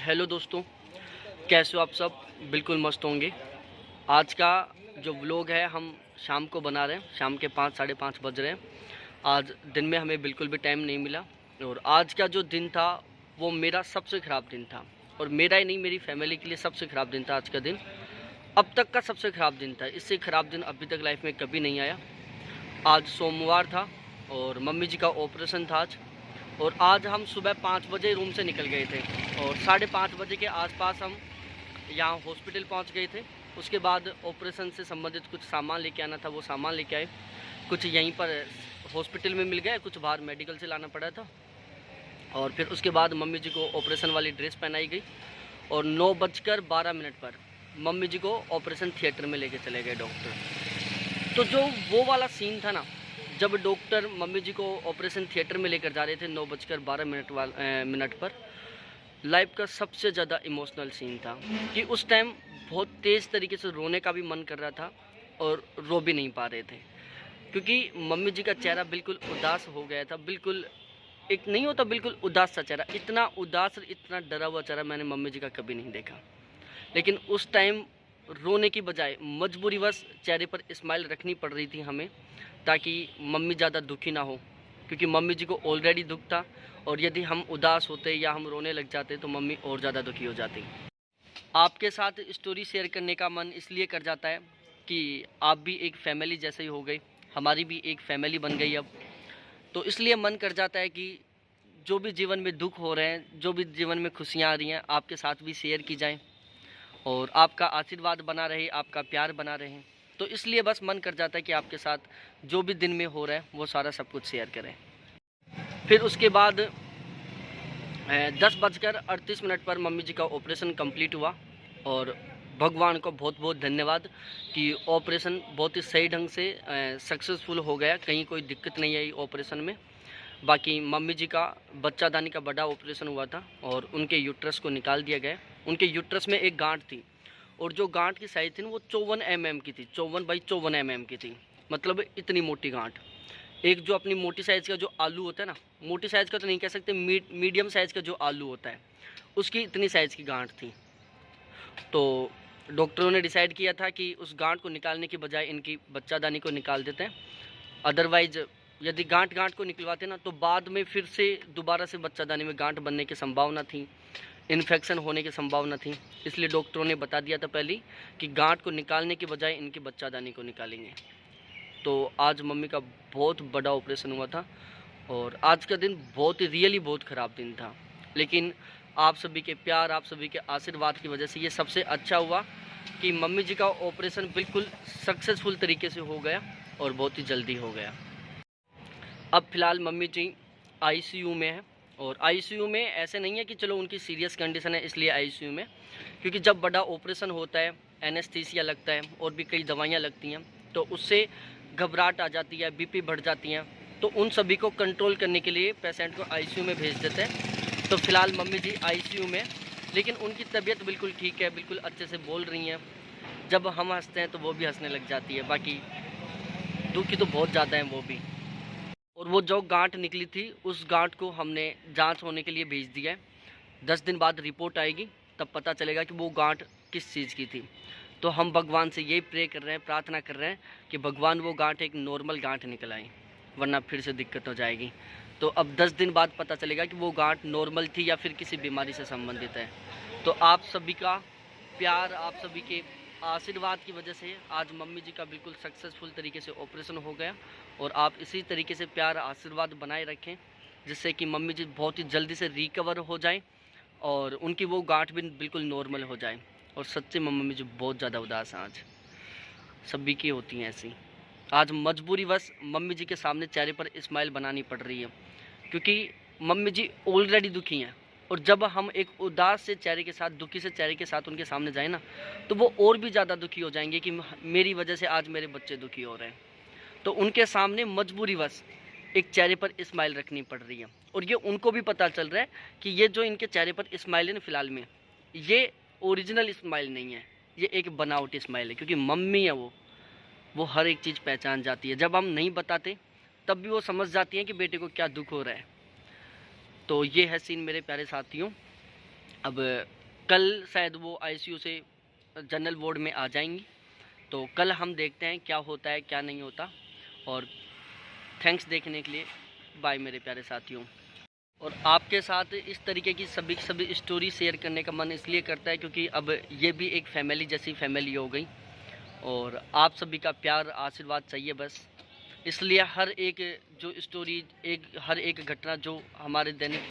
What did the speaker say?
Hello दोस्तों, कैसे हो आप सब? बिल्कुल मस्त होंगे। आज का जो व्लॉग है हम शाम को बना रहे हैं। शाम के 5 साढ़े 5 बज रहे हैं। आज दिन में हमें बिल्कुल भी टाइम नहीं मिला और आज का जो दिन था वो मेरा सबसे ख़राब दिन था। और मेरा ही नहीं, मेरी फैमिली के लिए सबसे ख़राब दिन था आज का दिन। अब तक का सबसे ख़राब दिन था। इससे ख़राब दिन अभी तक लाइफ में कभी नहीं आया। आज सोमवार था और मम्मी जी का ऑपरेशन था आज। और आज हम सुबह 5 बजे रूम से निकल गए थे और 5:30 बजे के आसपास हम यहाँ हॉस्पिटल पहुँच गए थे। उसके बाद ऑपरेशन से संबंधित कुछ सामान लेके आना था, वो सामान लेके आए। कुछ यहीं पर हॉस्पिटल में मिल गया, कुछ बाहर मेडिकल से लाना पड़ा था। और फिर उसके बाद मम्मी जी को ऑपरेशन वाली ड्रेस पहनाई गई और 9:12 पर मम्मी जी को ऑपरेशन थिएटर में लेके चले गए डॉक्टर। तो जो वो वाला सीन था ना, जब डॉक्टर मम्मी जी को ऑपरेशन थिएटर में लेकर जा रहे थे 9:12 पर, लाइफ का सबसे ज़्यादा इमोशनल सीन था कि उस टाइम बहुत तेज़ तरीके से रोने का भी मन कर रहा था और रो भी नहीं पा रहे थे क्योंकि मम्मी जी का चेहरा बिल्कुल उदास हो गया था। बिल्कुल एक नहीं होता, बिल्कुल उदास सा चेहरा। इतना उदास और इतना डरा हुआ चेहरा मैंने मम्मी जी का कभी नहीं देखा। लेकिन उस टाइम रोने की बजाय मजबूरीवश चेहरे पर स्माइल रखनी पड़ रही थी हमें, ताकि मम्मी ज़्यादा दुखी ना हो, क्योंकि मम्मी जी को ऑलरेडी दुख था और यदि हम उदास होते या हम रोने लग जाते तो मम्मी और ज़्यादा दुखी हो जाती। आपके साथ स्टोरी शेयर करने का मन इसलिए कर जाता है कि आप भी एक फैमिली जैसे ही हो गए, हमारी भी एक फैमिली बन गई अब। तो इसलिए मन कर जाता है कि जो भी जीवन में दुख हो रहे हैं, जो भी जीवन में खुशियाँ आ रही हैं, आपके साथ भी शेयर की जाएँ और आपका आशीर्वाद बना रहे, आपका प्यार बना रहे। तो इसलिए बस मन कर जाता है कि आपके साथ जो भी दिन में हो रहा है वो सारा सब कुछ शेयर करें। फिर उसके बाद 10:38 पर मम्मी जी का ऑपरेशन कंप्लीट हुआ और भगवान को बहुत बहुत धन्यवाद कि ऑपरेशन बहुत ही सही ढंग से सक्सेसफुल हो गया। कहीं कोई दिक्कत नहीं आई ऑपरेशन में। बाकी मम्मी जी का बच्चादानी का बड़ा ऑपरेशन हुआ था और उनके यूट्रस को निकाल दिया गया। उनके यूट्रस में एक गांठ थी और जो गांठ की साइज़ थी ना वो 54 mm की थी, 54 बाई 54 mm की थी। मतलब इतनी मोटी गांठ। एक जो अपनी मोटी साइज़ का जो आलू होता है ना, मोटी साइज़ का तो नहीं कह सकते, मीडियम साइज़ का जो आलू होता है उसकी इतनी साइज़ की गांठ थी। तो डॉक्टरों ने डिसाइड किया था कि उस गांठ को निकालने के बजाय इनकी बच्चादानी को निकाल देते हैं। अदरवाइज़ यदि गांठ को निकलवाते ना तो बाद में फिर से दोबारा से बच्चादानी में गांठ बनने की संभावना थी, इन्फेक्शन होने की संभावना थी। इसलिए डॉक्टरों ने बता दिया था पहले कि गांठ को निकालने के बजाय इनकी बच्चादानी को निकालेंगे। तो आज मम्मी का बहुत बड़ा ऑपरेशन हुआ था और आज का दिन बहुत ही रियली बहुत ख़राब दिन था। लेकिन आप सभी के प्यार, आप सभी के आशीर्वाद की वजह से ये सबसे अच्छा हुआ कि मम्मी जी का ऑपरेशन बिल्कुल सक्सेसफुल तरीके से हो गया और बहुत ही जल्दी हो गया। अब फ़िलहाल मम्मी जी आईसीयू में है और आईसीयू में ऐसे नहीं है कि चलो उनकी सीरियस कंडीशन है इसलिए आईसीयू में, क्योंकि जब बड़ा ऑपरेशन होता है एनेस्थीसिया लगता है और भी कई दवाइयाँ लगती हैं तो उससे घबराहट आ जाती है, बीपी बढ़ जाती हैं। तो उन सभी को कंट्रोल करने के लिए पेशेंट को आईसीयू में भेज देते हैं। तो फ़िलहाल मम्मी जी आईसीयू में, लेकिन उनकी तबीयत बिल्कुल ठीक है, बिल्कुल अच्छे से बोल रही हैं। जब हम हंसते हैं तो वो भी हंसने लग जाती है। बाकी दुखी तो बहुत ज़्यादा हैं वो भी। और वो जो गांठ निकली थी उस गांठ को हमने जांच होने के लिए भेज दिया है। 10 दिन बाद रिपोर्ट आएगी, तब पता चलेगा कि वो गांठ किस चीज़ की थी। तो हम भगवान से यही प्रे कर रहे हैं, प्रार्थना कर रहे हैं कि भगवान वो गांठ एक नॉर्मल गांठ निकल आए, वरना फिर से दिक्कत हो जाएगी। तो अब 10 दिन बाद पता चलेगा कि वो गांठ नॉर्मल थी या फिर किसी बीमारी से संबंधित है। तो आप सभी का प्यार, आप सभी के आशीर्वाद की वजह से आज मम्मी जी का बिल्कुल सक्सेसफुल तरीके से ऑपरेशन हो गया और आप इसी तरीके से प्यार आशीर्वाद बनाए रखें जिससे कि मम्मी जी बहुत ही जल्दी से रिकवर हो जाएं और उनकी वो गांठ भी बिल्कुल नॉर्मल हो जाए। और सच्चे में मम्मी जी बहुत ज़्यादा उदास हैं आज, सभी की होती हैं ऐसी। आज मजबूरीवश मम्मी जी के सामने चेहरे पर स्माइल बनानी पड़ रही है क्योंकि मम्मी जी ऑलरेडी दुखी हैं और जब हम एक उदास से चेहरे के साथ, दुखी से चेहरे के साथ उनके सामने जाए ना तो वो और भी ज़्यादा दुखी हो जाएंगे कि मेरी वजह से आज मेरे बच्चे दुखी हो रहे हैं। तो उनके सामने मजबूरीवश एक चेहरे पर स्माइल रखनी पड़ रही है और ये उनको भी पता चल रहा है कि ये जो इनके चेहरे पर स्माइल है ना फ़िलहाल में, ये ओरिजिनल स्माइल नहीं है, ये एक बनावटी स्माइल है। क्योंकि मम्मी है वो हर एक चीज़ पहचान जाती है। जब हम नहीं बताते तब भी वो समझ जाती हैं कि बेटे को क्या दुख हो रहा है। तो ये है सीन मेरे प्यारे साथियों। अब कल शायद वो आईसीयू से जनरल वार्ड में आ जाएंगी। तो कल हम देखते हैं क्या होता है क्या नहीं होता। और थैंक्स देखने के लिए। बाय मेरे प्यारे साथियों। और आपके साथ इस तरीके की सभी स्टोरी शेयर करने का मन इसलिए करता है क्योंकि अब ये भी एक फैमिली जैसी फैमिली हो गई और आप सभी का प्यार आशीर्वाद चाहिए बस। इसलिए हर एक जो स्टोरी हर एक घटना जो हमारे दैनिक